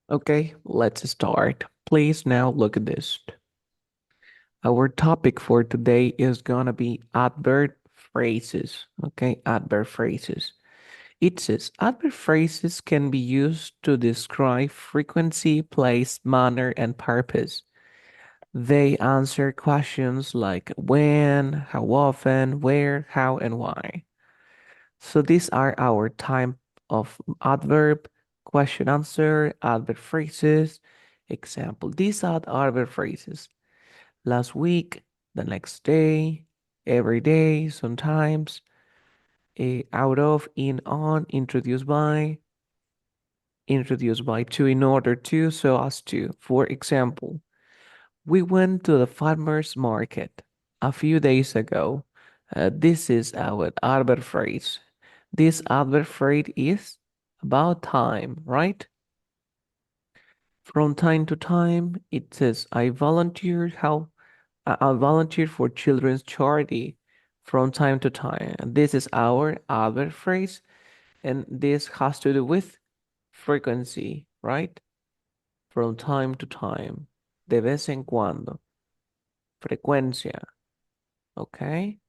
Okay, let's start. Please now look at this. Our topic for today is gonna be adverb phrases. Okay, adverb phrases. It says adverb phrases can be used to describe frequency, place, manner, and purpose. They answer questions like when, how often, where, how, and why. So these are our type of adverb, question answer, adverb phrases. Example, these are adverb phrases. Last week, the next day, every day, sometimes, out of, in, on, introduced by, to, in order to, so as to. For example, we went to the farmer's market a few days ago. This is our adverb phrase. This adverb phrase is about time, right? From time to time, it says, I volunteered for children's charity from time to time. And this is our adverb phrase, and this has to do with frequency, right? From time to time. De vez en cuando. Frecuencia, okay?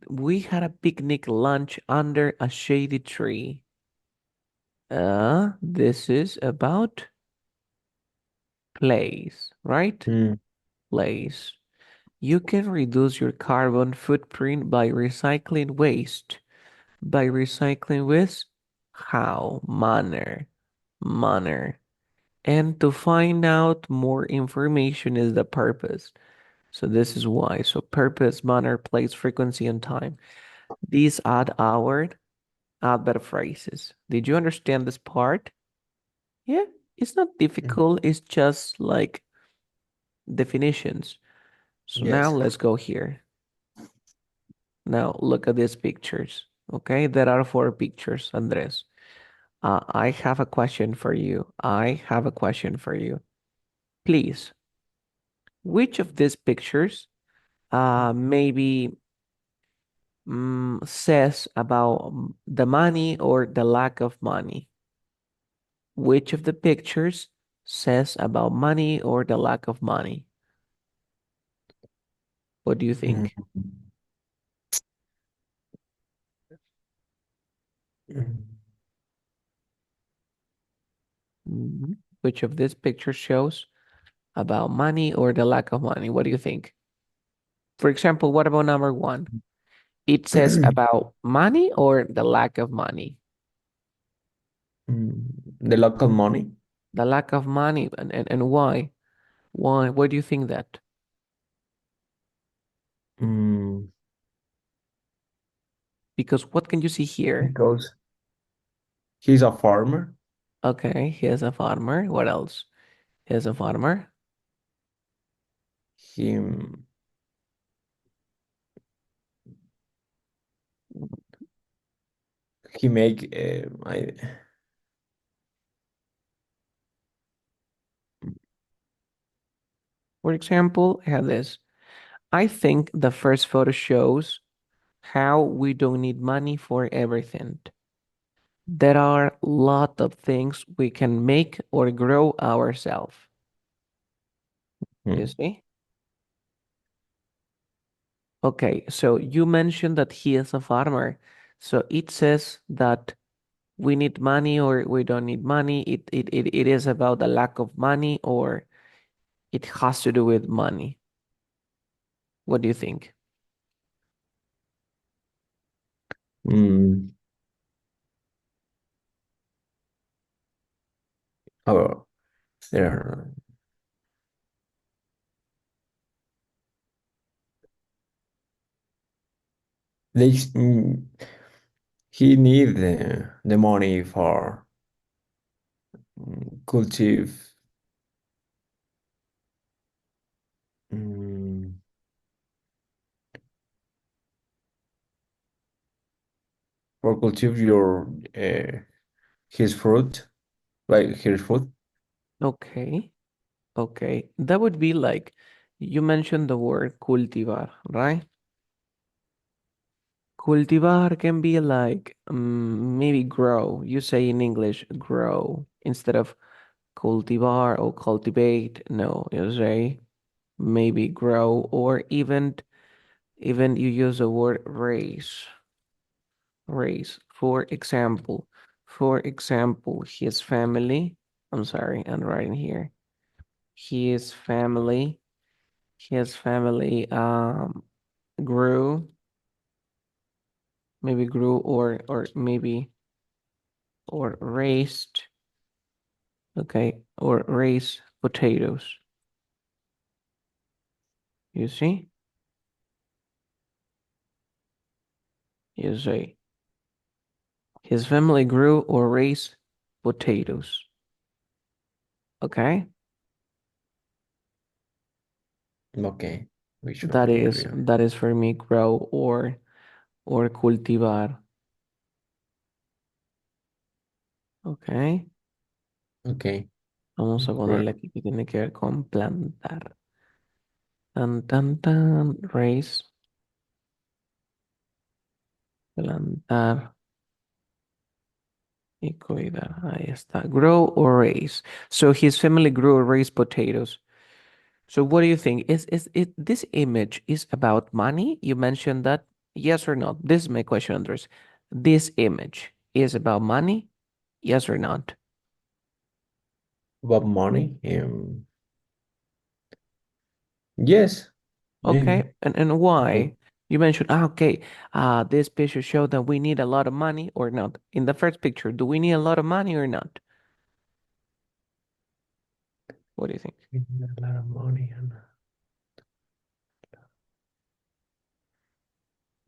We had a picnic lunch under a shady tree. This is about place, right? Mm, Place. You can reduce your carbon footprint by recycling waste. By recycling waste, how? Manner. And to find out more information is the purpose. So this is why. So purpose, manner, place, frequency, and time. These add our adverb phrases. Did you understand this part? Yeah, it's not mm, difficult. It's just like definitions. So now yes. let's go here. Now look at these pictures. Okay, there are four pictures, Andres. I have a question for you. I have a question for you. Please, which of these pictures maybe says about the money or the lack of money? Which of the pictures says about money or the lack of money? What do you Mm, think? mm. Which of these pictures shows about money or the lack of money? What do you think? For example, what about number one? It says about money or the lack of money? The local money. The lack of money, and why? Why? Why do you think that? Mm, Because what can you see here? because he's a farmer. Okay, here's a farmer. What else? Here's a farmer. He he make For example, I have this. I think the first photo shows how we don't need money for everything. There are a lot of things we can make or grow ourselves. You mm, see? Okay, so you mentioned that he is a farmer. So it says that we need money or we don't need money. It is about the lack of money or it has to do with money. What do you think? mm, oh, there. They he need the money for cultive mm, for cultive your his fruit, like his fruit. Okay, okay. That would be like you mentioned the word cultivar, right? Cultivar can be like maybe grow. You say in English grow instead of cultivar or cultivate. No, you say maybe grow or even you use the word raise. Raise. For example, his family. I'm sorry, I'm writing here. His family, his family grew, maybe grew or maybe or raised, okay, or raised potatoes. You see? You say his family grew or raised potatoes. Okay? Okay, we should That be is clear. that is for me grow or cultivar. Okay. Okay, Vamos a great. ponerle aquí que tiene que ver con plantar. Tan tan tan raise, plantar y cuidar. Ahí está. Grow or raise. So his family grew or raised potatoes. So what do you think? Is it this image is about money? You mentioned that. Yes or no? This is my question, Andres. This image is about money? Yes or not? About money? Yes, maybe. Okay, and Because why? You mentioned, okay, this picture showed that we need a lot of money or not. In the first picture, do we need a lot of money or not? What do you think? we need a lot of money and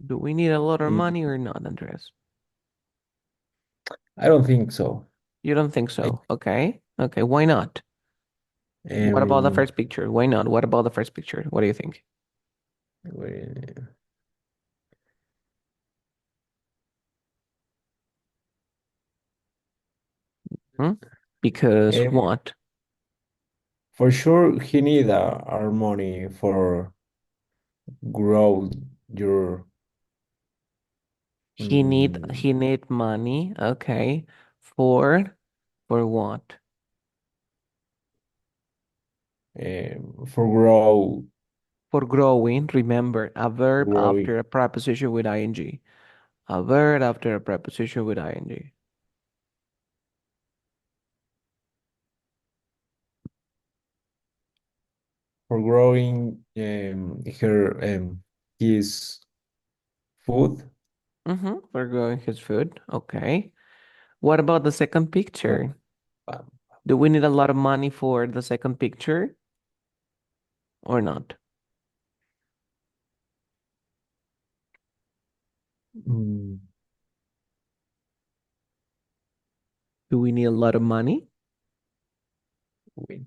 Do we need a lot of Mm, money or not, Andres? I don't think so. You don't think I so? Okay, okay, why not? What about the um first picture? Why not? What about the first picture? What do you think? we- Hmm? Because um, what? for sure he need our money for grow your He need um, he need money, okay, for what? for grow For growing, remember, a verb growing after a preposition with ing. A verb after a preposition with ing. for growing her his food. For growing his food. Okay. What about the second Oh, picture? um, Do we need a lot of money for the second picture or not? mm, Do we need a lot of money? wait,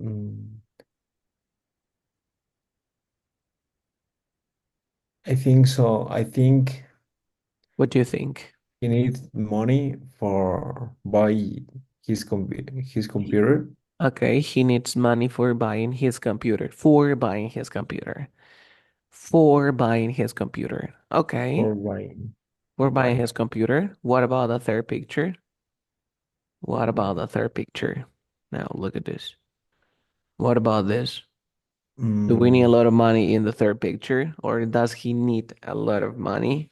mm, I think so. I think What do you think? he needs money for buy his He- computer Okay, he needs money for buying his computer. For buying his computer. For buying his computer. Okay. for buying For buying right. his computer. What about the third picture? What about the third picture? Now look at this. What about this? Do we need a Mm, lot of money in the third picture, or does he need a lot of money?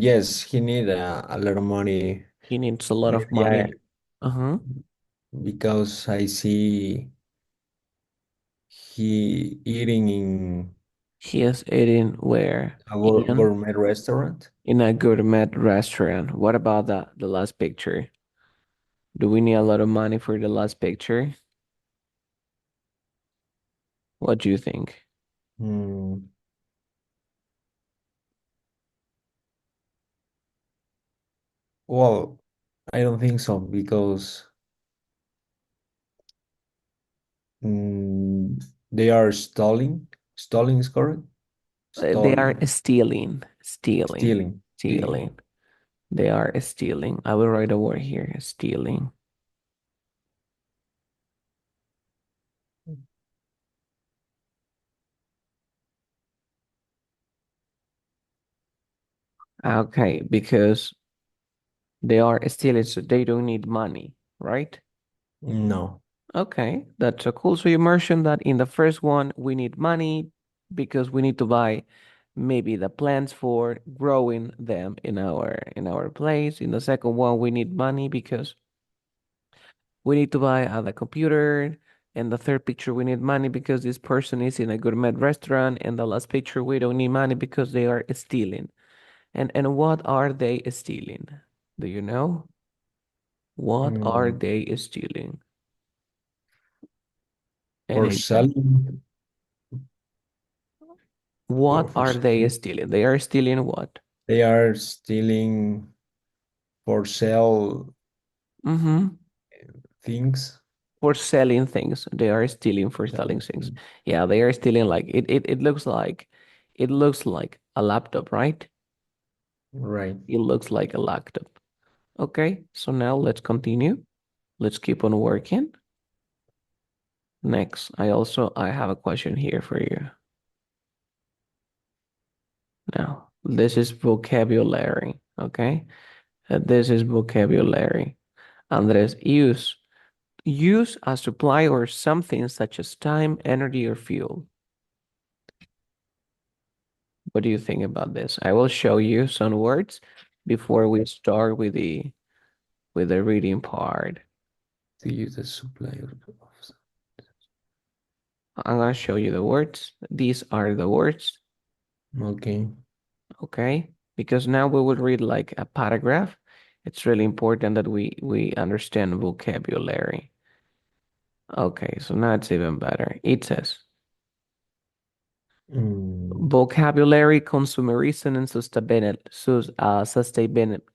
yes, he need a lot of money. He needs a lot of Maybe money. I Uh-huh. because I see he eating in He is eating where? a In gourmet restaurant in a gourmet restaurant. What about the last picture? Do we need a lot of money for the last picture? What do you think? mm, well I don't think so because mm, they are stalling is correct They are stalling stealing, stealing, stealing stealing. They are stealing. I will write a word here, stealing. Okay, because they are stealing, so they don't need money, right? No. Okay, that's so cool. So you mentioned that in the first one, we need money because we need to buy maybe the plants for growing them in our place. In the second one, we need money because we need to buy the computer. And the third picture, we need money because this person is in a gourmet restaurant. And the last picture, we don't need money because they are stealing. And what are they stealing? Do you know? What are Mm, they stealing? for Any idea? selling or What for are they selling. stealing? They are stealing what? They are stealing for sell Mm-hmm. things. For selling things. They are stealing for selling Selling things. things. Yeah, they are stealing like it looks like a laptop, right? Right. It looks like a laptop. Okay, so now let's continue. Let's keep on working. Next, I have a question here for you. Now, this is vocabulary, okay? This is vocabulary. Andres, use a supply or something such as time, energy, or fuel. What do you think about this? I will show you some words before we start with the reading part. To use the supply of. I'm gonna show you the words. These are the words, Okay. okay? Because now we will read like a paragraph. It's really important that we understand vocabulary. Okay, so now it's even better. It says Mm, vocabulary, consumerism, and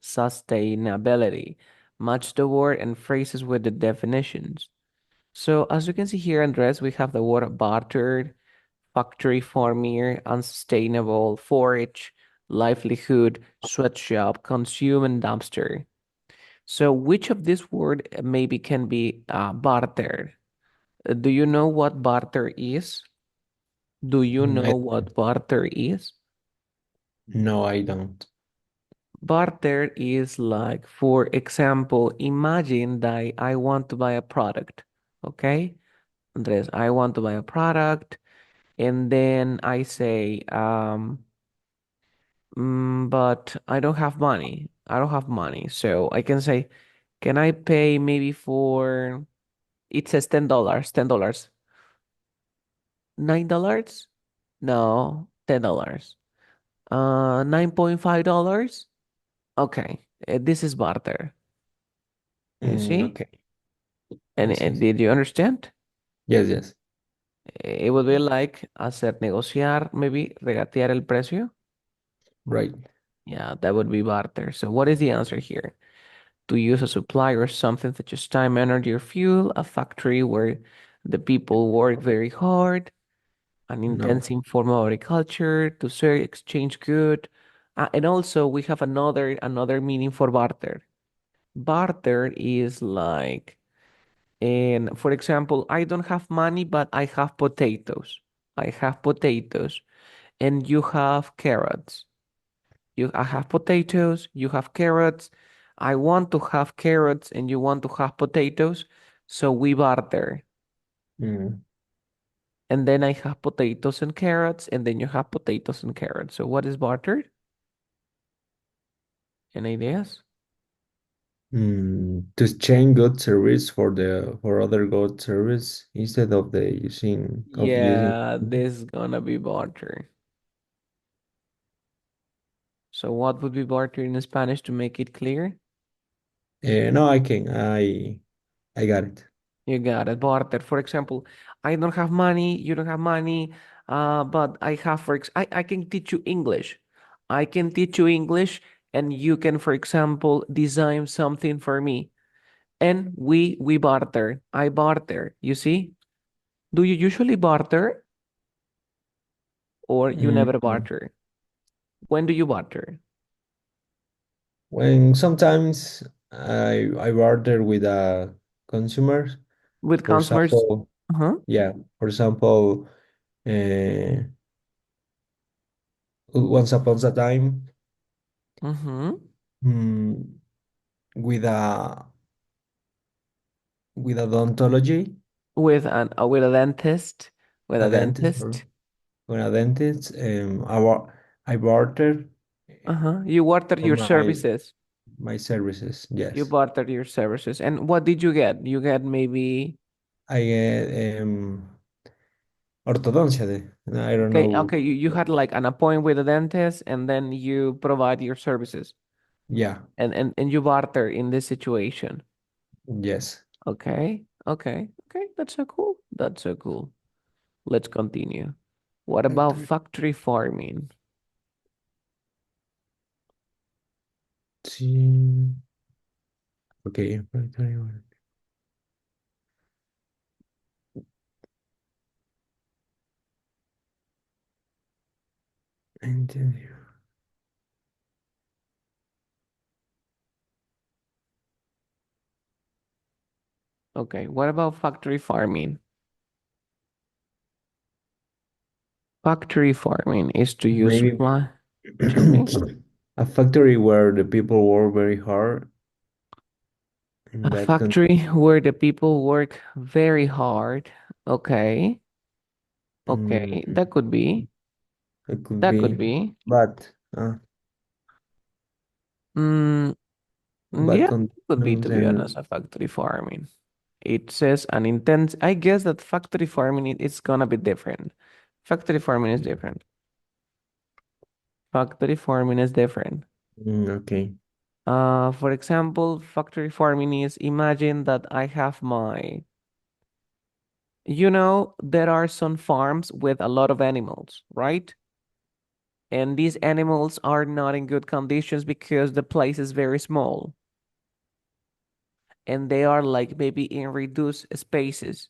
sustainability. Match the word and phrases with the definitions. So as you can see here, Andres, we have the word bartered, factory farmer, unsustainable, forage, livelihood, sweatshop, consume, and dumpster. So which of these words maybe can be bartered? Do you know what barter is? Do you I, know what barter is? no, I don't. Barter is like, for example, imagine that I want to buy a product. Okay, Andres, I want to buy a product, and then I say, but I don't have money. I don't have money. So I can say, can I pay maybe for, it says $10, $10. $9? No, $10. $9.5? Okay, this is barter. You see? Okay. Yes, And yes. did you understand? Yes, yes. It would be like hacer negociar, maybe regatear el precio. Right. Yeah, that would be barter. So what is the answer here? To use a supply or something such as time, energy, or fuel, a factory where the people work very hard, an No. intensive form of agriculture, to sell, exchange good. And also we have another meaning for barter. Barter is like, and for example, I don't have money, but I have potatoes. I have potatoes, and you have carrots. I have potatoes, you have carrots. I want to have carrots and you want to have potatoes. So we barter. Mm, And then I have potatoes and carrots, and then you have potatoes and carrots. So what is bartered? Any ideas? to exchange good service for the for other good service instead of the using. Yeah, this is gonna be barter. So what would be barter in Spanish to make it clear? No, I can. I got it. You got it, barter. For example, I don't have money, you don't have money, but I have I can teach you English. I can teach you English and you can, for example, design something for me. And we barter. I barter. You see? Do you usually barter or you never Mm, barter? When do you barter? when sometimes I barter with a consumer, With for customers? example, Uh-huh. yeah, for example, uh, once upon a time. Mm-hmm. Mm, with with odontology, With a dentist, with a a dentist, or dentist. with a dentist. I barter Uh-huh. You water for your services. my services. You Yes, barter your services. And what did you get? You get maybe I get ortodoncia. I don't okay, know. okay, you had like an appointment with a dentist and then you provide your services Yeah. and you barter in this situation. Yes. Okay, okay, okay, that's so cool. That's so cool. Let's continue. What about Factory. factory farming? Sí. Okay. Factory. Entendido. Okay, what about factory farming? Factory farming is to use Maybe plant. Tell me. a factory where the people work very hard in A bad factory conditions. where the people work very hard. Okay, okay, Mm, that could be. it could That could be be. bad, Mm, bad yeah, could be conditions to be honest, and a factory farming. It says an intense. I guess that factory farming it's gonna be different. Factory farming is different. Factory farming is different. okay. For example, factory farming is imagine that I have my, there are some farms with a lot of animals, right? And these animals are not in good conditions because the place is very small and they are like maybe in reduced spaces.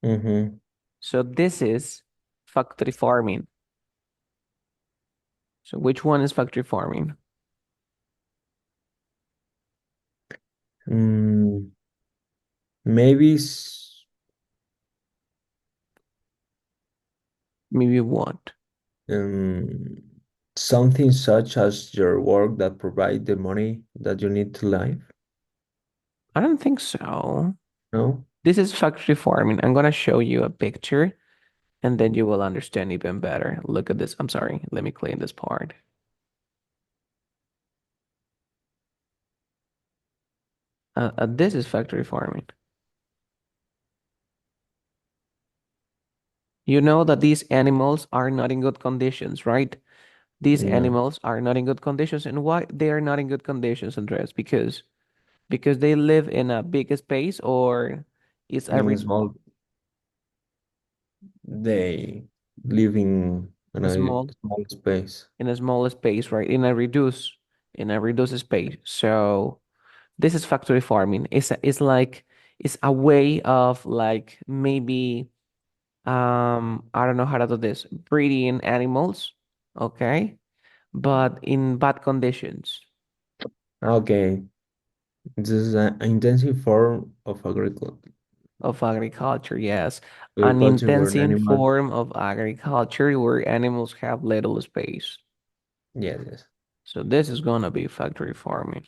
Mm-hmm. So this is factory farming. So which one is factory farming? Mm, maybe Maybe what? um, something such as your work that provide the money that you need to live. I don't think so. No? This is factory farming. I'm gonna show you a picture and then you will understand even better. Look at this. I'm sorry. Let me clean this part. This is factory farming. You know that these animals are not in good conditions, right? These No. animals are not in good conditions. And why they are not in good conditions, Andres? Because they live in a big space or it's In every a small they live in a a small small space. in a small space, right? In a reduced space. So this is factory farming. It's a way of like maybe I don't know how to do this, breeding animals, okay? But in bad conditions Okay. This is an intensive form of of agriculture, yes. An agriculture where an intensive animal. form of agriculture where animals have little space. Yes, yes. So this is gonna be factory farming.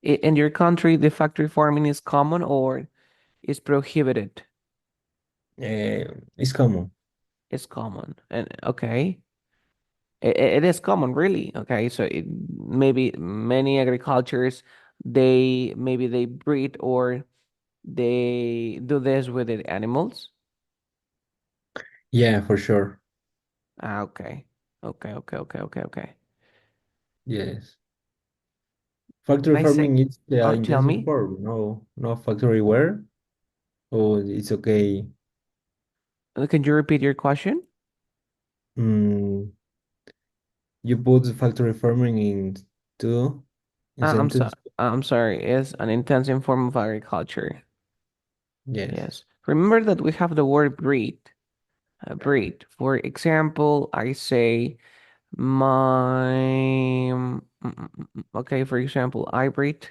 In your country, the factory farming is common or is prohibited? It's common. It's common. And okay. It is common, really. Okay, so maybe many agricultures they breed or they do this with the animals. Yeah, for sure. Okay, okay. Yes. Factory I say, farming is the tell intensive me, form. No, no factory where. Oh, it's okay. can you repeat your question? Mm, you put the factory farming in I'm sorry. sentence. I'm sorry. It's an intensive form of agriculture. Yes. Yes. Remember that we have the word breed. Breed. For example, I say my. Okay, for example, I breed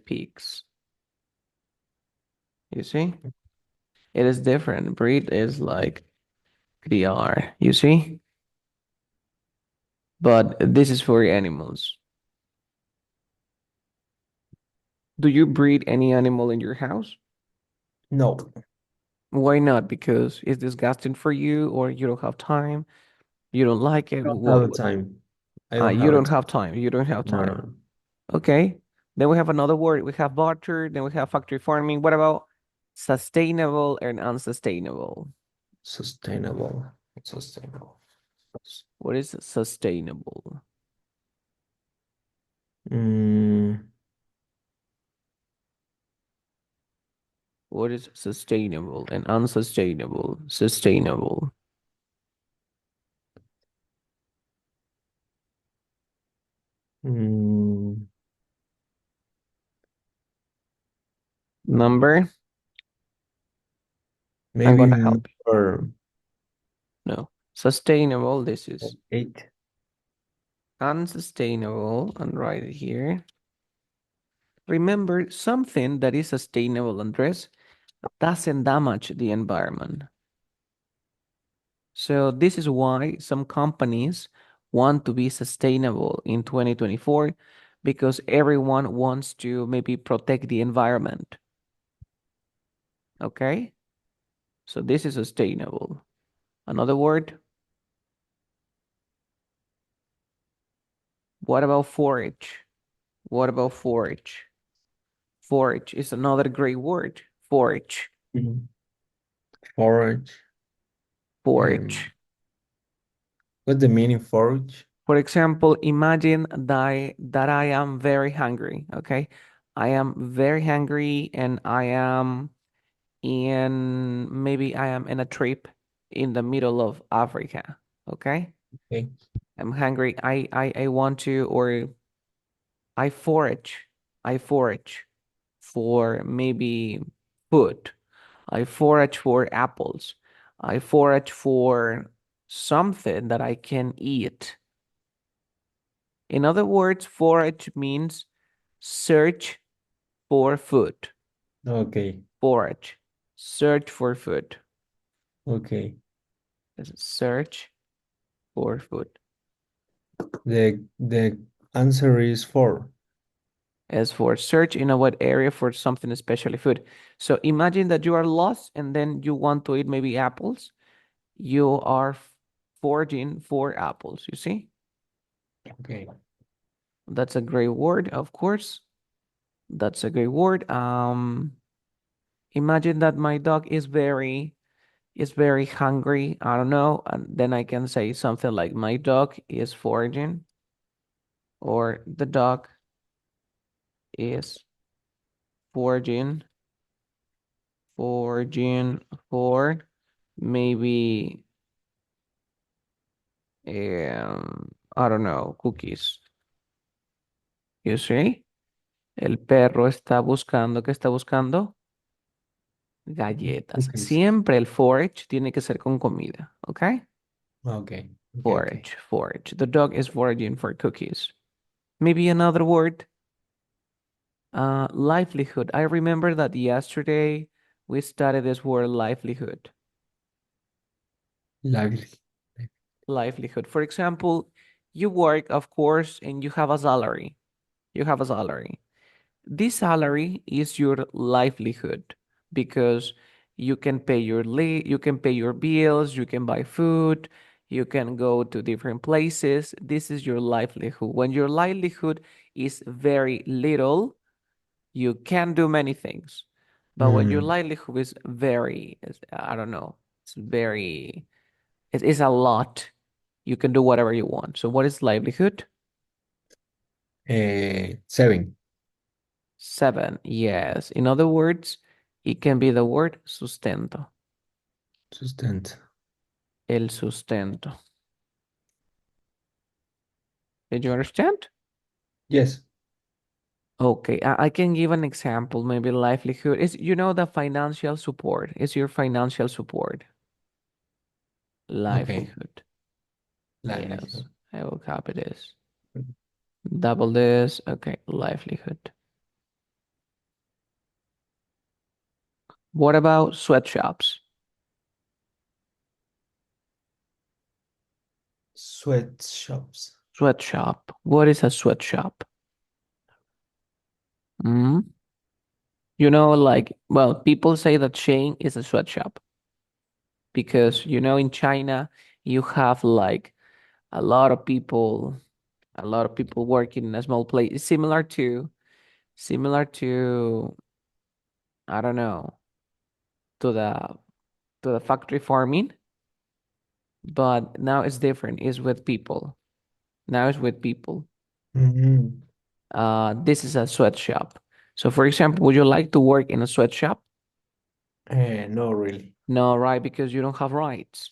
pigs. You see? It is different. Breed is like They are, you see? But this is for animals. Do you breed any animal in your house? No, Why not? Because it's disgusting for you, or you don't have time, you don't like it. I don't have the time. I don't You have the don't time. have time. You don't have No, time. no. Okay. Then we have another word. We have barter. Then we have factory farming. What about sustainable and unsustainable? Sustainable. Sustainable. What is sustainable? Mm, What is sustainable and unsustainable? Sustainable. mm, Number. I'm maybe gonna help number you. No. Sustainable. This is 8. unsustainable. And right here. Remember, something that is sustainable, Andres, doesn't damage the environment. So this is why some companies want to be sustainable in 2024 because everyone wants to maybe protect the environment. Okay? So this is sustainable. Another word, what about forage? What about forage? Forage is another great word. Forage. Mhm. Forage. Um, Forage. what's the meaning forage? For example, imagine that I am very hungry, okay? I am very hungry and I am maybe I am in a trip in the middle of Africa, okay? Okay. I'm hungry. I want to or I forage. I forage for maybe food. I forage for apples. I forage for something that I can eat. In other words, forage means search for food. Okay. Forage. Search for food. Okay. Search for food. The answer is 4. As for search in a wide area for something, especially food. So imagine that you are lost and then you want to eat maybe apples. You are foraging for apples, you see? Okay. That's a great word, of course. That's a great word. Imagine that my dog is very hungry. I don't know. And then I can say something like my dog is foraging or the dog is foraging, foraging for maybe I don't know, cookies. You see? El perro está buscando, ¿qué está buscando? Galletas. Cookies. Siempre el forage tiene que ser con comida, ¿ok? Okay. Okay. Okay. Forage, forage. The dog is foraging for cookies. Maybe another word, livelihood. I remember that yesterday we studied this word livelihood. Lively. Livelihood. For example, you work, of course, and you have a salary. You have a salary. This salary is your livelihood because you can pay your bills, you can buy food, you can go to different places. This is your livelihood. When your livelihood is very little, you can do many things. But when your Mm, livelihood is I don't know, it is a lot. You can do whatever you want. So what is livelihood? 7. Seven. Yes. In other words, it can be the word sustento. Sustento. El sustento. Did you understand? Yes. Okay, I can give an example. Maybe livelihood is, the financial support. It's your financial support. Okay. Livelihood. Yes, Livelihood. I will copy this. Double this. Okay, livelihood. What about sweatshops? Sweatshops. Sweatshop. What is a sweatshop? Mm? Like, well, people say that Shane is a sweatshop because, in China, you have like a lot of people, a lot of people working in a small place, similar to, I don't know, to the factory farming, but now it's different. It's with people. Now it's with people. Hmm. This is a sweatshop. So, for example, would you like to work in a sweatshop? No, really. No, right? Because you don't have rights.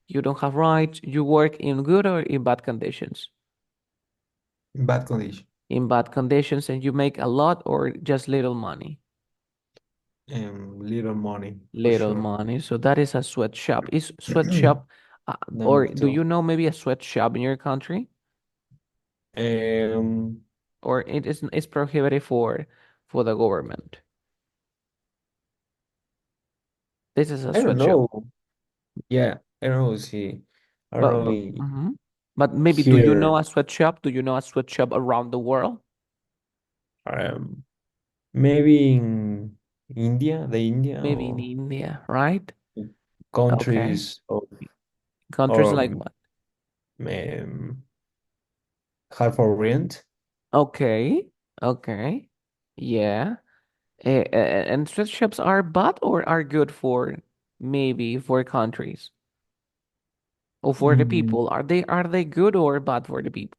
You don't have rights. You work in good or in bad conditions. In bad condition. In bad conditions, and you make a lot or just little money. Little money for Little sure. money. So that is a sweatshop. Is sweatshop, or Number do two. you know maybe a sweatshop in your country? Um, Or it's prohibited for the government. This is a I don't sweatshop. know. Yeah, I don't know. See, I don't But know. but mhm. But maybe do you know Here, a sweatshop? Do you know a sweatshop around the world? um, maybe in India, the India Maybe in or India, right? Okay. countries of Countries or like what? um, Half Orient. Okay. Okay. Yeah. And sweatshops are bad or are good for maybe for countries or for the Mm, people? Are they good or bad for the people?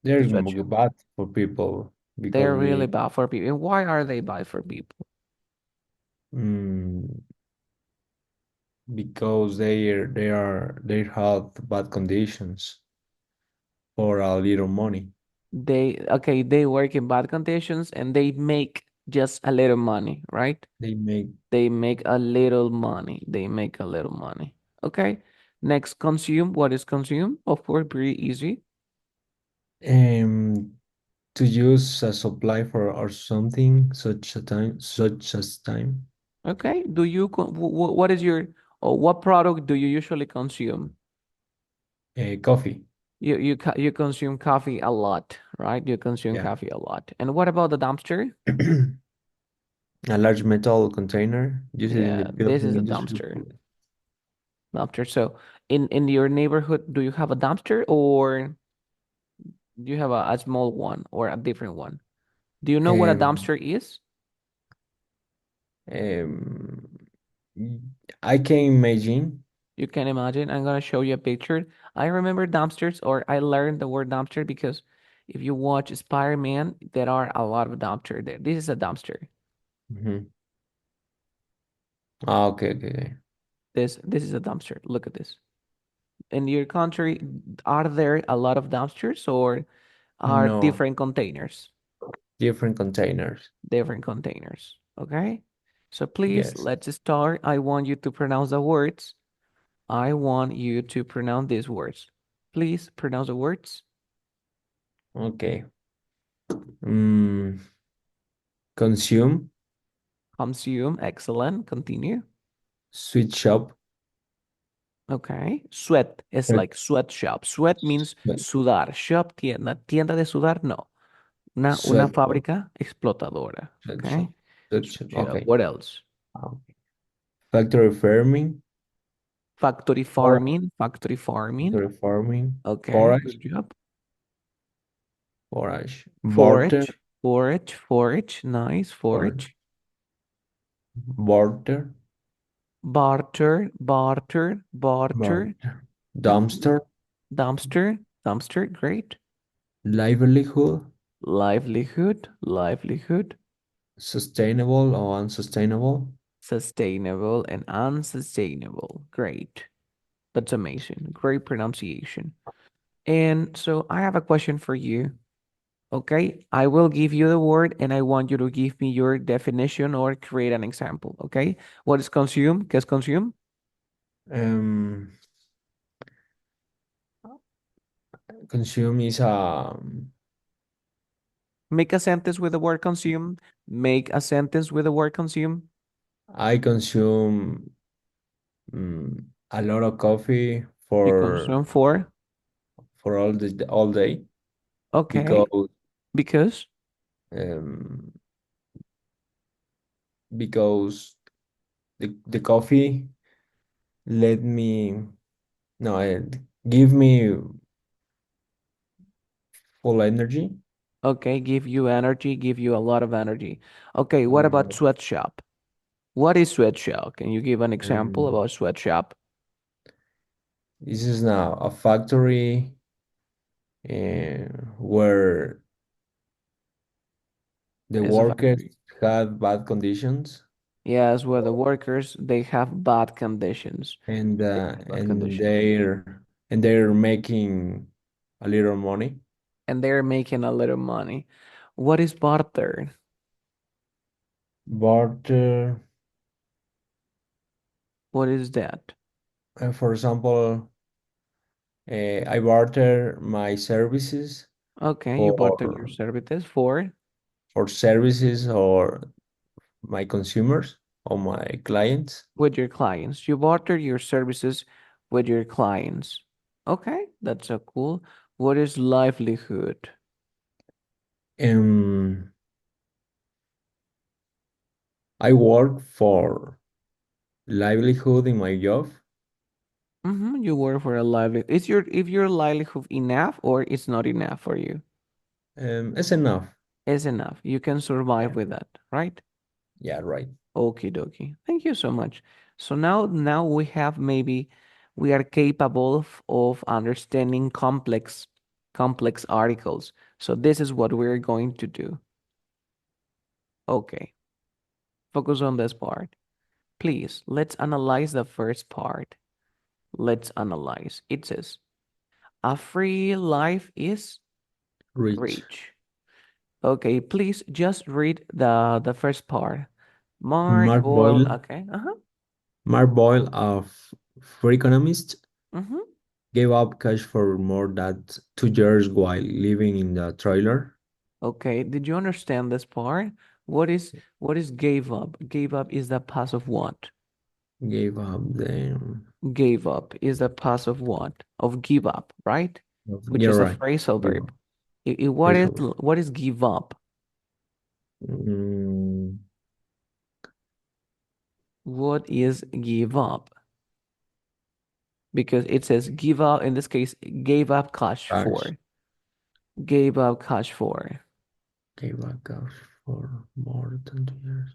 The they're sweatshop. bad for people because They're really we bad for people. And why are they bad for people? mm, because they have bad conditions for a little money. They work in bad conditions and they make just a little money, right? They make They make a little money. They make a little money. Okay. Next, consume. What is consume? Of course, pretty easy. um to use a supply for or something such as time. Okay. What is your, or what product do you usually consume? Coffee. You consume coffee a lot, right? You consume Yeah. coffee a lot. And what about the dumpster? A large metal container used in the Yeah, this building is a industry. dumpster. Dumpster. So in your neighborhood, do you have a dumpster or do you have a small one or a different one? Do you know what a Um, dumpster is? um, I can imagine. You can imagine. I'm gonna show you a picture. I remember dumpsters, or I learned the word dumpster because if you watch Spider-Man, there are a lot of dumpster there. This is a dumpster. Mhm. Ah, okay, okay, okay. This is a dumpster. Look at this. In your country, are there a lot of dumpsters or are No, different containers? different containers. Different containers. Okay? So please, Yes. let's start. I want you to pronounce the words. I want you to pronounce these words. Please pronounce the words. Okay. Mm, consume, Consume. Excellent. Continue. sweet shop, Okay. Sweat is sweat, like sweatshop. Sweat means sweat, sudar. Shop, tienda. Tienda de sudar, no. Una sweat shop, fábrica explotadora. sweat Okay. shop, sweat shop. Sweatshop. Okay. What else? Um, Factory farming, Factory for farming. Factory farming. factory farming, Okay. forage, Good job. forage, barter, Forage. Forage. Forage. Nice. forage, Forage. barter, Barter. Barter. Barter. barter, Mhm. dumpster, Dumpster. Dumpster. Great. livelihood, Livelihood. Livelihood. sustainable or unsustainable. Sustainable and unsustainable. Great. That's amazing. Great pronunciation. And so I have a question for you. Okay. I will give you the word and I want you to give me your definition or create an example. Okay. What is consume? ¿Qué es consume? Um, consume is Make a sentence with the word consume. Make a sentence with the word consume. I consume a lot of coffee You for consume for, all day okay, because because, um, because the coffee let me no give me full energy. okay, give you energy, give you a lot of energy. Okay, what about Mm, sweatshop? What is sweatshop? Can you give an example mm, about sweatshop? this is now a factory where the It's a workers factory. have bad conditions Yes, where the workers they have bad conditions. and They uh, have bad and conditions. they're making a little money. And they're making a little money. What is barter? But What is that? for example, I barter my services Okay, you barter your for services services or my consumers or my clients. with your clients. You barter your services with your clients. Okay, that's so cool. What is livelihood? And I work for livelihood in my job. You work for a livelihood. Is your if your livelihood enough or it's not enough for you? It's enough. It's enough. You can Yeah, survive with that, right? yeah, right. Okie dokie. Thank you so much. So now we have maybe we are capable of understanding complex articles. So this is what we're going to do. Okay, focus on this part. Please, let's analyze the first part. Let's analyze. It says, a free life is Rich. rich. Okay, please just read the first part. Mark Mark Boyle. Boyle, Okay. Uh-huh. Mark Boyle of Free Economist Mm-hmm. gave up cash for more than 2 years while living in the trailer. Okay, did you understand this part? What is gave up? Gave up is the past of what? Gave up the Gave up is the past of what? Of give up, right? Which you're is a right. phrasal Give verb. up. What is Resolve. what is give up? Mm, What is give up? Because it says give up in this case, gave up cash cash. for. Gave up cash for. Gave up cash for more than 2 years.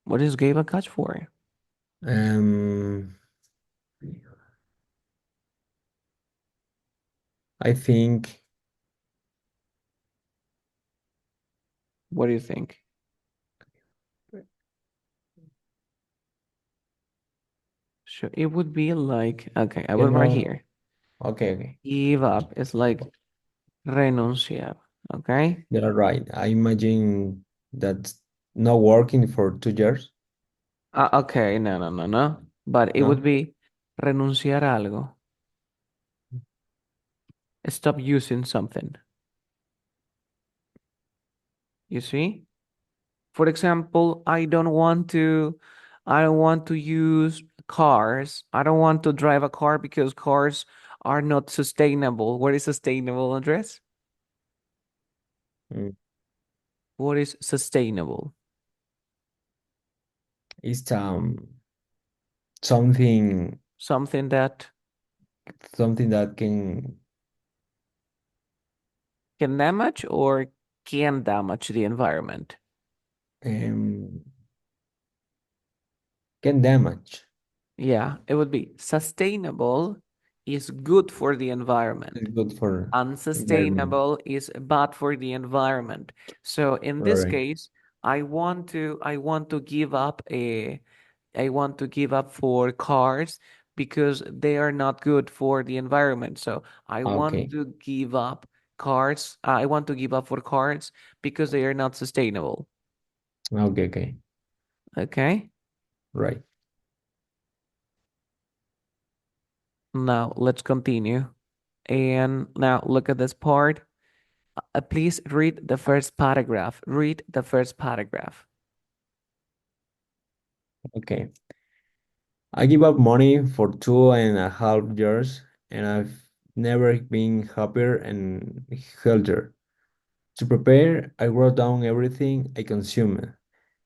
What is gave up cash for? Um, I think What do you think? Sure, it would be like, okay, I you will write know. here. Okay, okay. Give up is like renunciar, okay? You're right. I imagine that's not working for 2 years. Okay, no, no, no, no. But it would No. be renunciar a algo. Stop using something. You see? For example, I don't want to use cars. I don't want to drive a car because cars are not sustainable. What is sustainable, Andres? Mm. What is sustainable? It's something Something that something that can damage or can damage the environment. um, can damage. Yeah, it would be sustainable is good for the environment. It's good for environment. Unsustainable is bad for the environment. So in this Right. case, I want to give up I want to give up for cars because they are not good for the environment. So I want Okay. to give up cars. I want to give up for cars because they are not sustainable. Okay. Okay. Okay. Right. Now let's continue. And now look at this part. Please read the first paragraph. Read the first paragraph. Okay. I give up money for 2.5 years and I've never been happier and healthier. To prepare, I wrote down everything I consumed,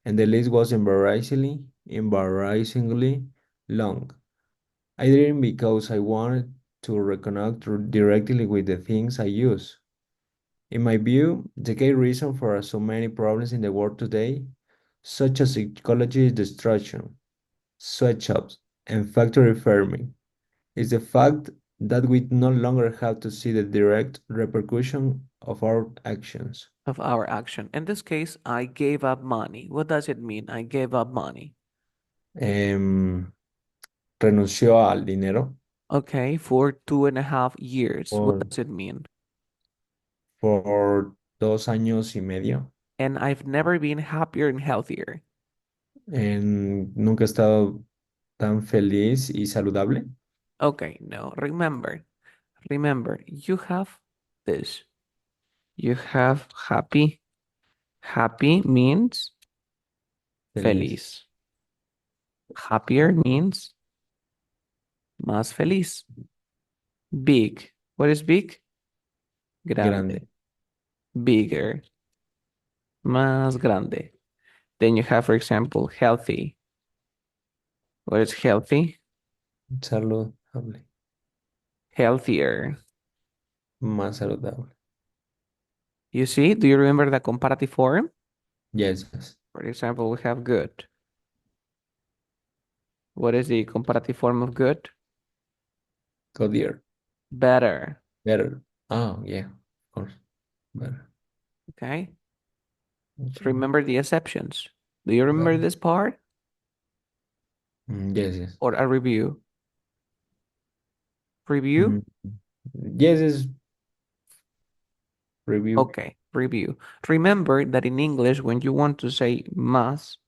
and the list was embarrassingly long. I didn't because I wanted to reconnect directly with the things I use. In my view, the key reason for so many problems in the world today, such as ecology destruction, sweatshops, and factory farming, is the fact that we no longer have to see the direct repercussion of our actions. Of our action. In this case, I gave up money. What does it mean? I gave up money. Em, renunció al dinero Okay, for 2.5 years. What por, does it mean? por 2 años y medio. And I've never been happier and healthier. Nunca he estado tan feliz y saludable. Okay, no, remember, you have this. You have happy. Happy means Feliz. feliz. Happier means más feliz. Big. What is big? Grande. Grande. Bigger. Más grande. Then you have, for example, healthy. What is healthy? Saludable. Healthier. Más saludable. You see, do you remember the comparative form? Yes, yes. For example, we have good. What is the comparative form of good? Go dear. Better. Better. Oh, yeah. Of course. Better. Okay. Mucho mejor. Remember the exceptions. Do you remember Better. this part Yes, yes. or a review? Review? Mm, yes, yes. Review. Okay, review. Remember that in English, when you want to say must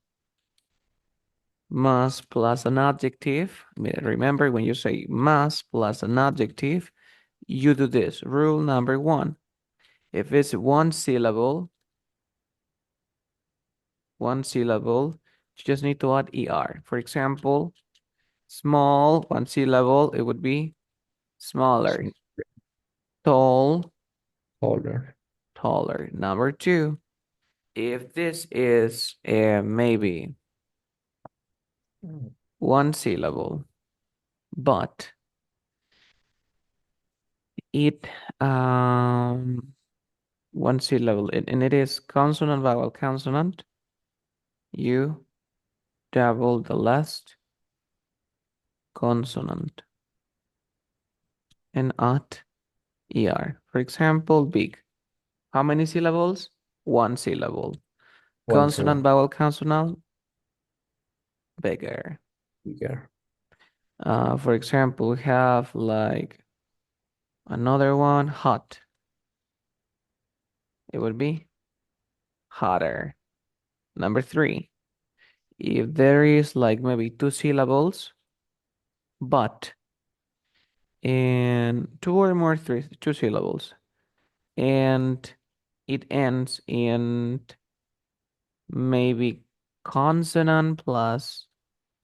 plus an adjective, remember when you say must plus an adjective, you do this. Rule number one. If it's one syllable, you just need to add er. For example, small, one syllable, it would be smaller. Tall, Smaller. taller. Number two, if this is maybe one syllable, but it one syllable and it is consonant vowel consonant, you double the last consonant and add er. For example, big. How many syllables? One syllable. One Consonant syllable. vowel consonant, bigger. Bigger. For example, we have like another one, hot. It would be hotter. Number three, if there is like maybe two syllables, but in two or more two syllables, and it ends in maybe consonant plus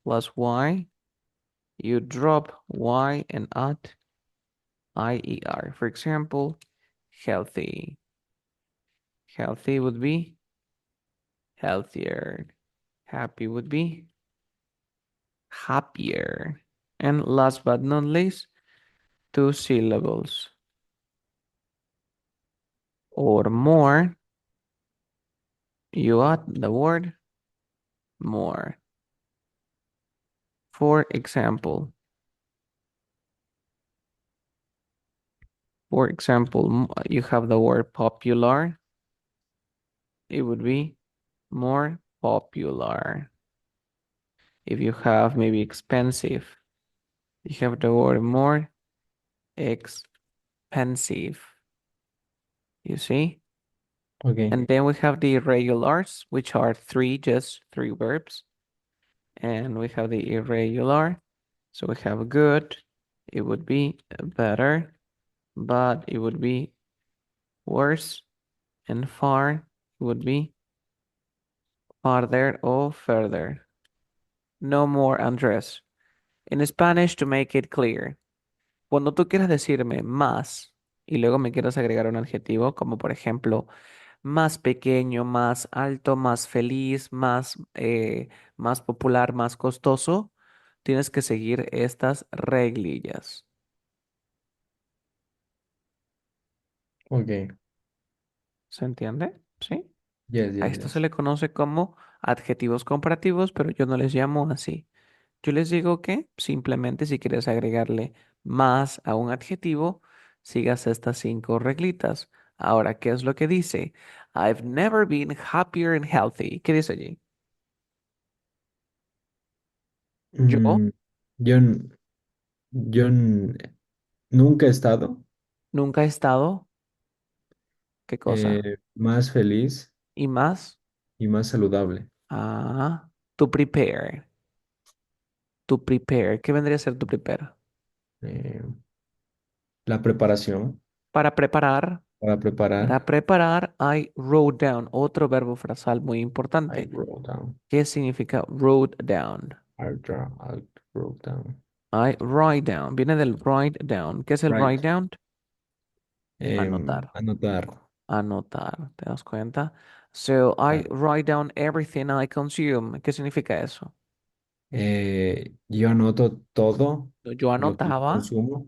y, you drop y and add ier. For example, healthy. Healthy would be healthier. Happy would be happier. And last but not least, two syllables or more, you add the word more. For example, you have the word popular, it would be more popular. If you have maybe expensive, you have the word more expensive. You see? Okay. And then we have the irregulars, which are just three verbs. And we have the irregular. So we have good, it would be better, but it would be worse, and far, it would be farther or further. No more Andres. In Spanish, to make it clear, Cuando tú quieras decirme más y luego me quieras agregar un adjetivo, como por ejemplo, más pequeño, más alto, más feliz, más popular, más costoso, tienes que seguir estas reglillas. Ok. ¿Se entiende? ¿Sí? Yes, A yes, esto se yes. le conoce como adjetivos comparativos, pero yo no les llamo así. Yo les digo que simplemente si quieres agregarle más a un adjetivo, sigas estas cinco reglitas. Ahora, ¿qué es lo que dice? I've never been happier and healthy. ¿Qué dice allí? Yo Mm, yo, nunca he estado nunca he estado, ¿qué cosa? más feliz Y más, y más saludable. to prepare. To prepare. ¿Qué vendría a ser to prepare? Eh, la preparación Para preparar. para Para preparar. preparar, I wrote down, otro verbo frasal muy I importante. wrote down. ¿Qué significa wrote down? I wrote down. I write down. Viene del write down. ¿Qué es el write Right. down? Anotar. Anotar. Anotar. ¿Te das cuenta? So I Claro. write down everything I consume. ¿Qué significa eso? Yo anoto todo Yo lo que anotaba, consumo.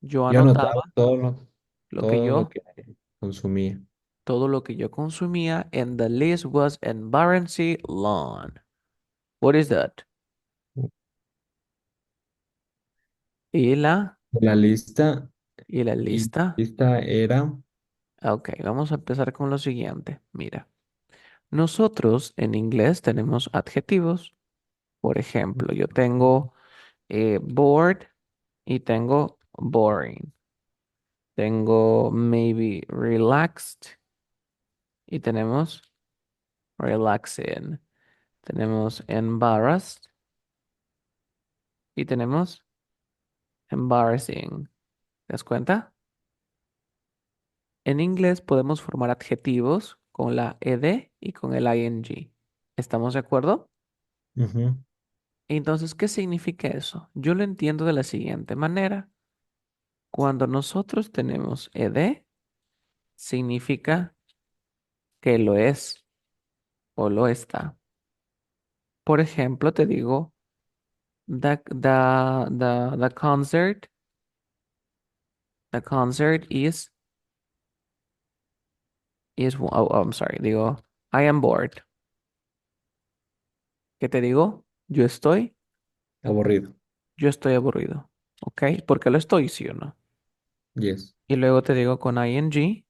yo Yo anotaba anotaba lo que todo lo yo, que consumía. todo lo que yo consumía, and the list was embarrassingly long. What is that? Y la, La lista, y la y la lista. lista era, Ok, vamos a empezar con lo siguiente. Mira, nosotros en inglés tenemos adjetivos. Por ejemplo, yo tengo bored y tengo boring. Tengo maybe relaxed y tenemos relaxing. Tenemos embarrassed y tenemos embarrassing. ¿Te das cuenta? En inglés podemos formar adjetivos con la ed y con el ing. ¿Estamos de acuerdo? ujú, Entonces, ¿qué significa eso? Yo lo entiendo de la siguiente manera. Cuando nosotros tenemos ed, significa que lo es o lo está. Por ejemplo, te digo, the concert I'm sorry, digo, I am bored. ¿Qué te digo? aburrido. Yo estoy aburrido. ¿Ok? Porque lo estoy, sí o no. Yes, Y luego te digo con ing,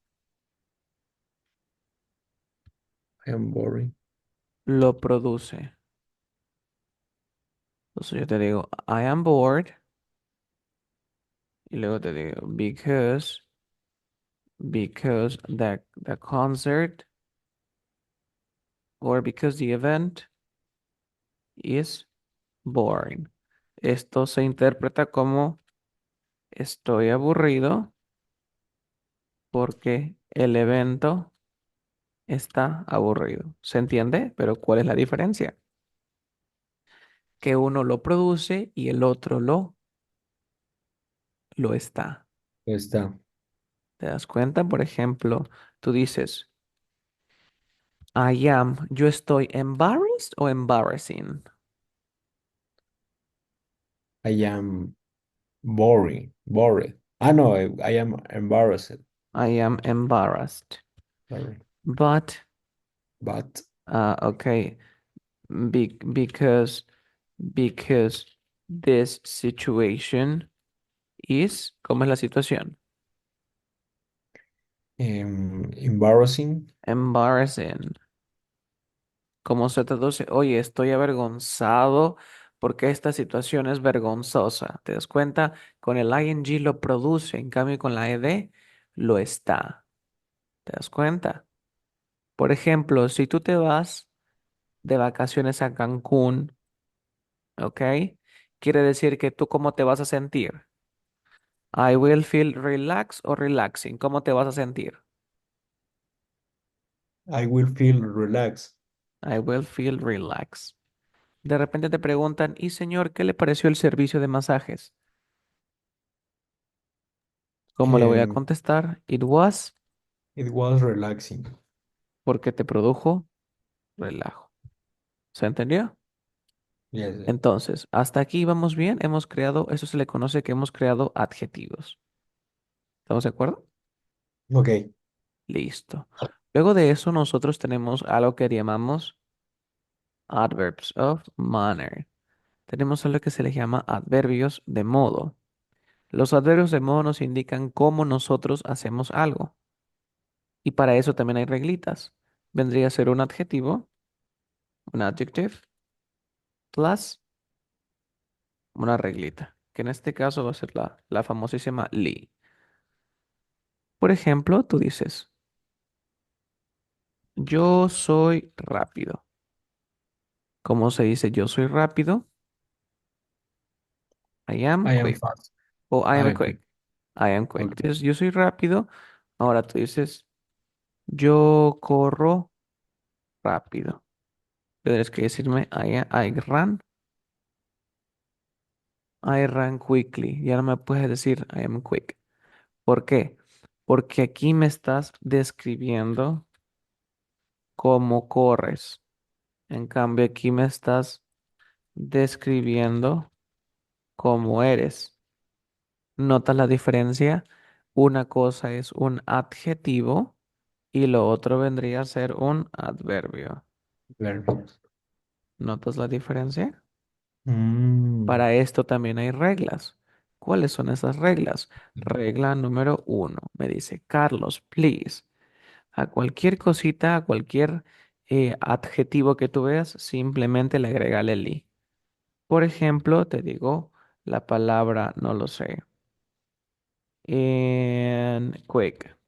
I am boring. lo produce. Entonces yo te digo, I am bored. Y luego te digo, because the concert or because the event is boring. Esto se interpreta como estoy aburrido porque el evento está aburrido. ¿Se entiende? Pero ¿cuál es la diferencia? Que uno lo produce y el otro lo está. Está. ¿Te das cuenta? Por ejemplo, tú dices, yo estoy embarrassed o embarrassing. I am boring. Bored. Ah, no, I am embarrassed. I am embarrassed. Sorry. But, But okay, because this situation ¿cómo es la situación? embarrassing. Embarrassing. ¿Cómo se traduce? Oye, estoy avergonzado porque esta situación es vergonzosa. ¿Te das cuenta? Con el ing lo produce, en cambio con la ed lo está. ¿Te das cuenta? Por ejemplo, si tú te vas de vacaciones a Cancún, ¿ok? Quiere decir que tú cómo te vas a sentir. I will feel relaxed o relaxing. ¿Cómo te vas a sentir? I will feel relaxed. I will feel relaxed. De repente te preguntan, y señor, ¿qué le pareció el servicio de masajes? ¿Cómo le voy a Que contestar? It was it was relaxing. porque te produjo relajo. ¿Se entendió? Yes. Yes. Entonces, hasta aquí vamos bien. Hemos creado, eso se le conoce que hemos creado adjetivos. ¿Estamos de acuerdo? Ok. Listo. Luego de eso, nosotros tenemos algo que llamamos adverbs of manner. Tenemos algo que se les llama adverbios de modo. Los adverbios de modo nos indican cómo nosotros hacemos algo. Y para eso también hay reglitas. Vendría a ser un adjetivo, un adjective, plus una reglita, que en este caso va a ser la famosísima li. Por ejemplo, tú dices, yo soy rápido. ¿Cómo se dice yo soy rápido? I am I am quick. fast. O I am I quick. quick. I am quick. Okay. Entonces, yo soy rápido. Ahora tú dices, yo corro rápido. Tendrías que decirme, I run quickly. Ya no me puedes decir, I am quick. ¿Por qué? Porque aquí me estás describiendo cómo corres. En cambio, aquí me estás describiendo cómo eres. ¿Notas la diferencia? Una cosa es un adjetivo y lo otro vendría a ser un adverbio. Very. ¿Notas la diferencia? Mm. Para esto también hay reglas. ¿Cuáles son esas reglas? Regla número uno. Me dice, Carlos, please. A cualquier cosita, a cualquier adjetivo que tú veas, simplemente le agrega el i. Por ejemplo, te digo la palabra, no lo sé, en quick.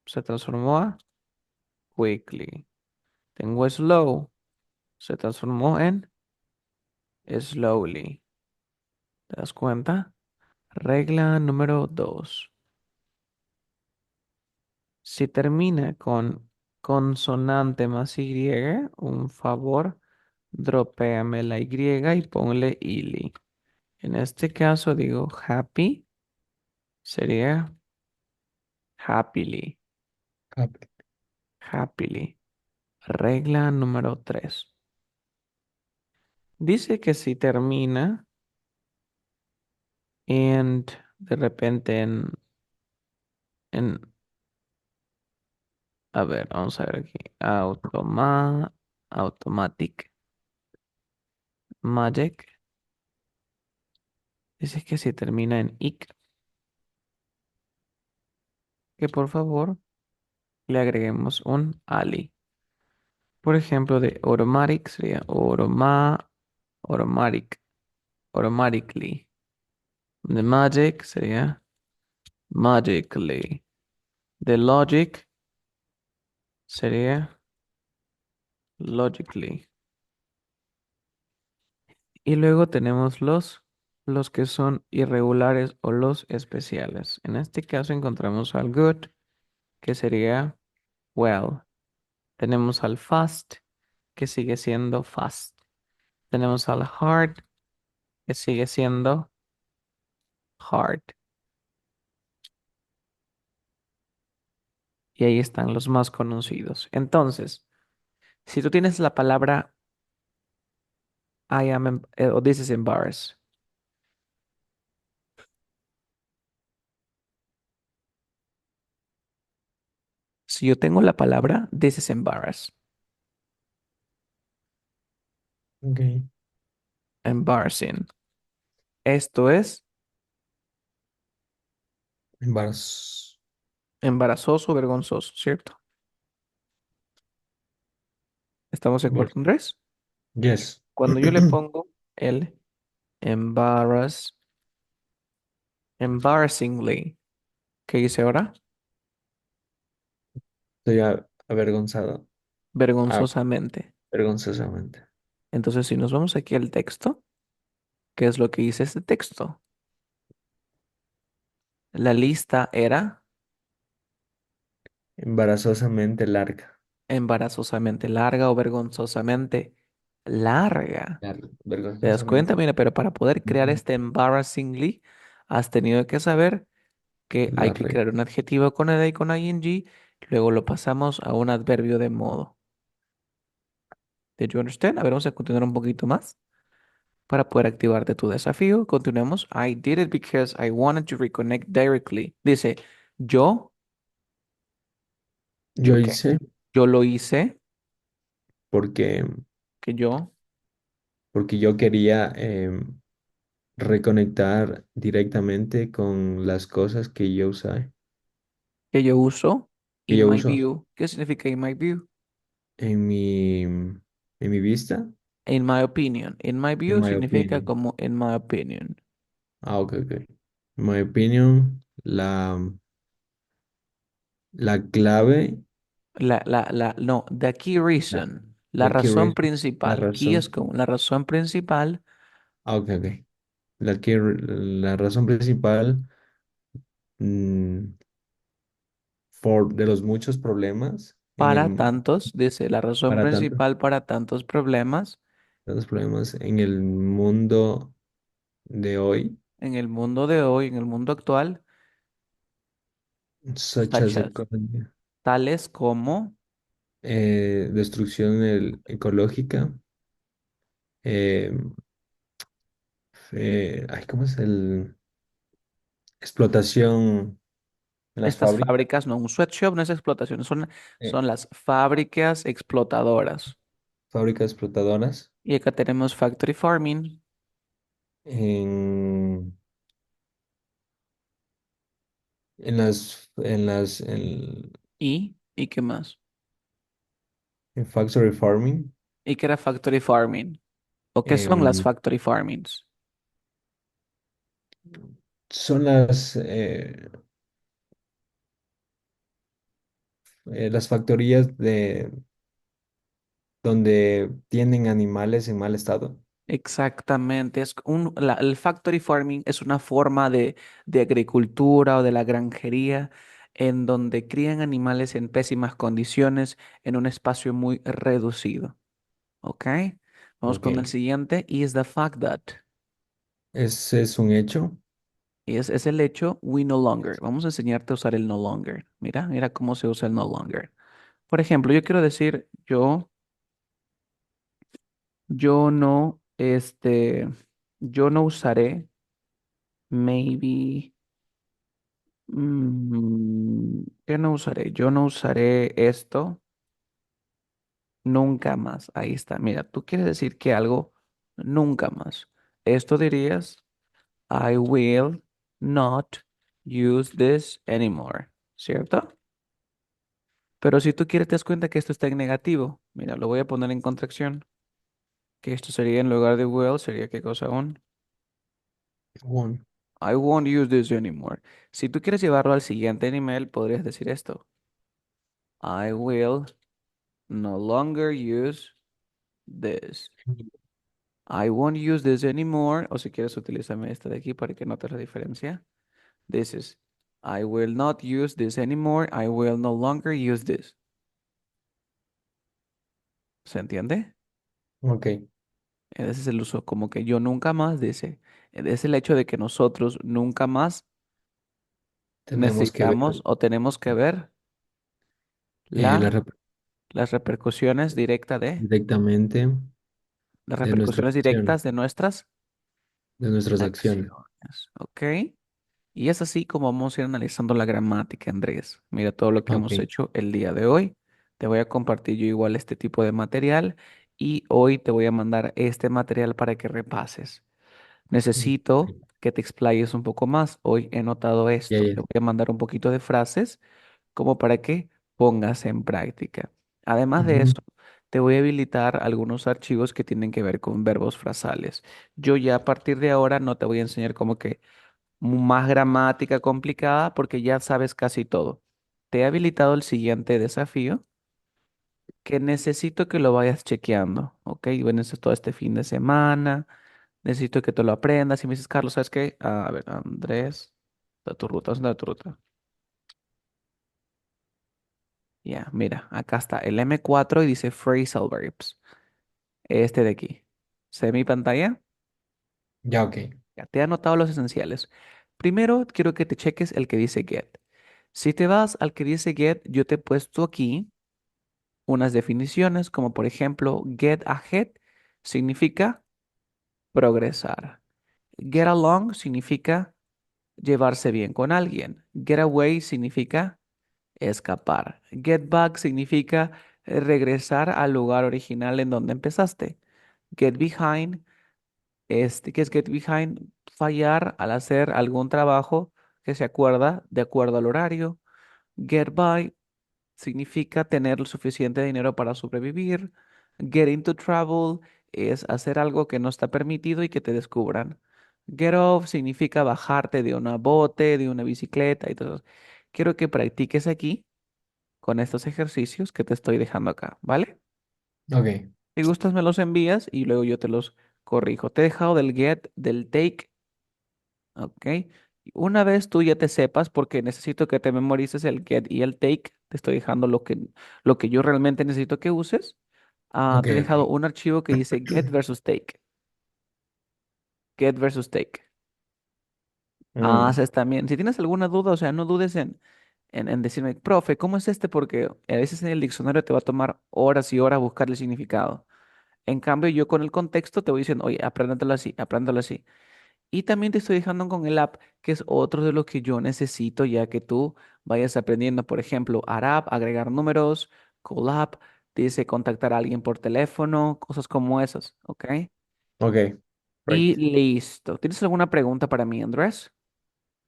Se transformó a quickly. Tengo slow. Se transformó en slowly. ¿Te das cuenta? Regla número 2. Si termina con consonante más Y, un favor, dropéame la Y y ponle ili. En este caso digo happy, sería happily, Happy. happily. Regla número 3. Dice que si termina and de repente en, a ver, vamos a ver aquí, automatic, magic, dice que si termina en ic, que por favor le agreguemos un ali. Por ejemplo, de automatic sería automatic, automatically. De magic sería magically. De logic sería logically. Y luego tenemos los que son irregulares o los especiales. En este caso encontramos al good, que sería well. Tenemos al fast, que sigue siendo fast. Tenemos al hard, que sigue siendo hard. Y ahí están los más conocidos. Entonces, si tú tienes la palabra o this is embarrassed. Si yo tengo la palabra this is embarrassed. Okay. Embarrassing. Esto es Embarrass. embarazoso, vergonzoso, ¿cierto? ¿Estamos de Yes. acuerdo, Andrés? Yes. Cuando yo le pongo el embarrassingly, ¿qué dice ahora? Estoy avergonzado. Ah, Vergonzosamente. vergonzosamente. Entonces, si nos vamos aquí al texto, ¿qué es lo que dice este texto? La lista era Embarazosamente larga. embarazosamente larga o vergonzosamente larga. ¿Te das Vergonzosamente. cuenta? Mira, pero para poder crear Ujú. este embarrassingly, has tenido que saber que hay la que regla. crear un adjetivo con ed y con ing, luego lo pasamos a un adverbio de modo. Did you understand? A ver, vamos a continuar un poquito más para poder activarte tu desafío. Continuemos. I did it because I wanted to reconnect directly. Dice, yo, Yo ¿yo qué? hice Yo lo hice, porque, que yo, porque yo quería reconectar directamente con las cosas que yo uso, que in yo my uso view. ¿Qué significa in my view? en mi vista, In my opinion. In my in view my significa opinion. como in my opinion. Ah, ok, ok. In my opinion, la clave, No, the key la, reason, la the key razón reason, la principal. Key es razón. como la razón principal Ah, ok, ok. La razón principal mm, de los muchos problemas para tantos, dice, la razón para tanto, principal para tantos problemas tantos problemas en el mundo de hoy, en el mundo de hoy, en el mundo actual, such such as as, economy, tales como destrucción ecológica, eh, ay, ¿cómo es el? Explotación en las estas fábricas, fábricas, no, un sweatshop no es explotación, eh, son las fábricas explotadoras. fábricas explotadoras, Y acá tenemos factory farming en, y qué más. en factory farming, ¿Y qué era factory farming? ¿O qué son las em, factory farmings? son las factorías donde tienen animales en mal estado. Exactamente, el factory farming es una forma de agricultura o de la granjería en donde crían animales en pésimas condiciones en un espacio muy reducido. ¿Ok? Vamos Ok, con el siguiente. Is the fact that. ese es un hecho. Es el hecho we no longer. Vamos a enseñarte a usar el no longer. Mira, mira cómo se usa el no longer. Por ejemplo, yo quiero decir yo no, yo no usaré, maybe. ¿Qué no usaré? Yo no usaré esto nunca más. Ahí está. Mira, tú quieres decir que algo nunca más. Esto dirías, I will not use this anymore. ¿Cierto? Pero si tú quieres, te das cuenta que esto está en negativo. Mira, lo voy a poner en contracción. Que esto sería en lugar de will, sería qué cosa aún. One. I won't use this anymore. Si tú quieres llevarlo al siguiente nivel, podrías decir esto. I will no longer use this. I won't use this anymore. O si quieres, utilízame esta de aquí para que notes la diferencia. This is, I will not use this anymore. I will no longer use this. ¿Se entiende? Ok, Ese es el uso, como que yo nunca más dice. Es el hecho de que nosotros nunca más tenemos que ver necesitamos o tenemos que ver eh, la la, rep- las repercusiones directas directamente las de nuestras repercusiones acciones, directas de nuestras de nuestras acciones. acciones. ¿Ok? Y es así como vamos a ir analizando la gramática, Andrés. Mira todo lo que Ok. hemos hecho el día de hoy. Te voy a compartir yo igual este tipo de material y hoy te voy a mandar este material para que repases. Necesito Ok. que te explayes un poco más. Hoy he notado Ya, esto. ya. Te voy a mandar un poquito de frases como para que pongas en práctica. Además de Ujú. eso, te voy a habilitar algunos archivos que tienen que ver con verbos frasales. Yo ya a partir de ahora no te voy a enseñar como que más gramática complicada porque ya sabes casi todo. Te he habilitado el siguiente desafío que necesito que lo vayas chequeando, ¿ok? Bueno, eso es todo este fin de semana. Necesito que te lo aprendas. Y me dices, Carlos, ¿sabes qué? A ver, Andrés, da tu ruta, ¿dónde está tu ruta? Ya, mira, acá está el M4 y dice phrasal verbs. Este de aquí. ¿Se ve mi pantalla? Ya, ok. Ya te he anotado los esenciales. Primero, quiero que te cheques el que dice get. Si te vas al que dice get, yo te he puesto aquí unas definiciones, como por ejemplo, get ahead significa progresar. Get along significa llevarse bien con alguien. Get away significa escapar. Get back significa regresar al lugar original en donde empezaste. Get behind, ¿qué es get behind? Fallar al hacer algún trabajo que se acuerda de acuerdo al horario. Get by significa tener el suficiente dinero para sobrevivir. Get into trouble es hacer algo que no está permitido y que te descubran. Get off significa bajarte de una bote, de una bicicleta y todo eso. Quiero que practiques aquí con estos ejercicios que te estoy dejando acá, ¿vale? Ok, Si gustas, me los envías y luego yo te los corrijo. Te he dejado del get, del take, ¿ok? Una vez tú ya te sepas, porque necesito que te memorices el get y el take, te estoy dejando lo que yo realmente necesito que uses. ok, Te he ok. dejado un archivo que dice get versus take. Get versus take. Mm, Haces también. Si tienes alguna duda, o sea, no dudes en decirme, profe, ¿cómo es este? Porque a veces en el diccionario te va a tomar horas y horas buscar el significado. En cambio, yo con el contexto te voy diciendo, oye, apréndatelo así, apréndalo así. Y también te estoy dejando con el app, que es otro de lo que yo necesito ya que tú vayas aprendiendo. Por ejemplo, ARAP, agregar números, call app, te dice contactar a alguien por teléfono, cosas como esas, ¿ok? ok, Y right. listo. ¿Tienes alguna pregunta para mí, Andrés?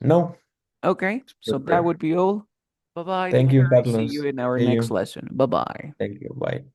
No, Okay, so that super. would be all. Bye bye, take Thank you, care. I see you Carlos. in our See next you. lesson. Bye bye. Thank you. Bye.